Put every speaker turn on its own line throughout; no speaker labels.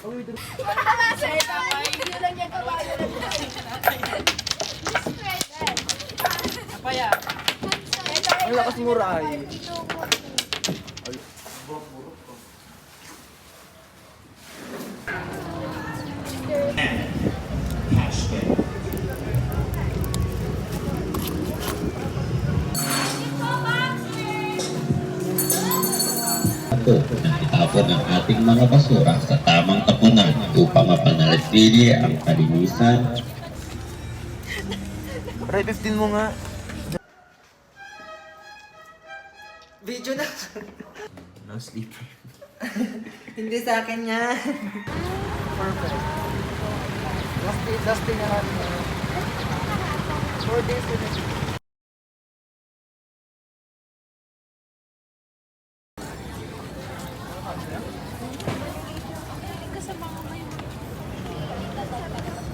Ang lakas mo, Ray.
Po na itapon ang ating mga basura sa tamang tapunan upang mapanatili ang kalinisan.
Ray, 15 mo nga.
Video na.
No sleep.
Hindi sa akin yan. Perfect. Last day na natin. 4 days ulit.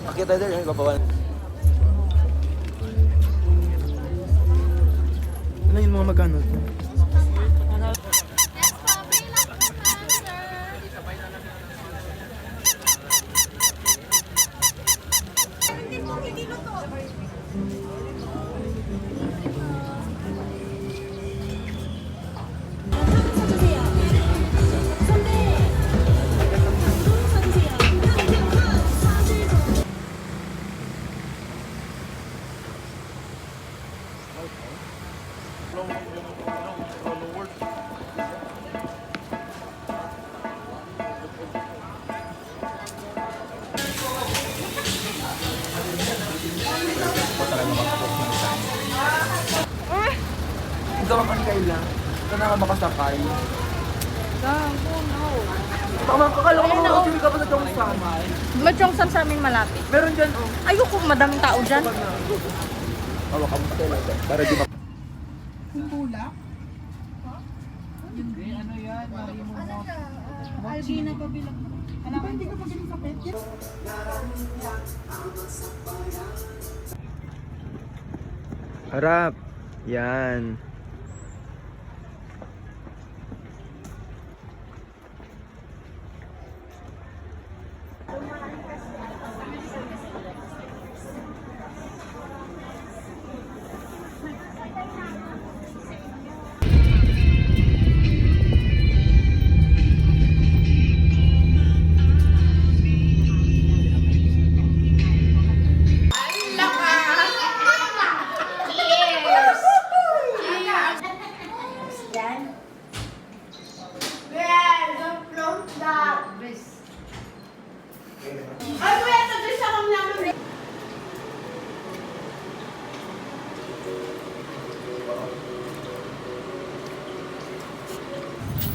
Akit tayo din, babawan. Ano yung mga magkano? Ikaw ang Kayla. Ikaw na ka makasakay. Kakala ko makakasili ka pa sa Chongsan.
Machongsan sa amin malapit.
Meron dyan, oh.
Ayoko, madaming tao dyan.
Awa ka mo talaga. Para di
Algina pa bilang. Alam mo, hindi ka magaling sa pet.
Harap. Yan.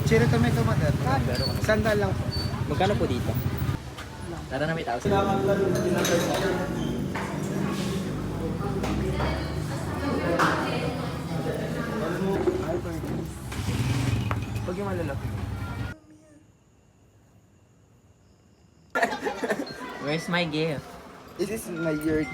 Chile tomato mother. Sandal lang po.
Magkano po dito? Tara na may tao. Pag yung malalaki.
Where's my gift?
This is my year.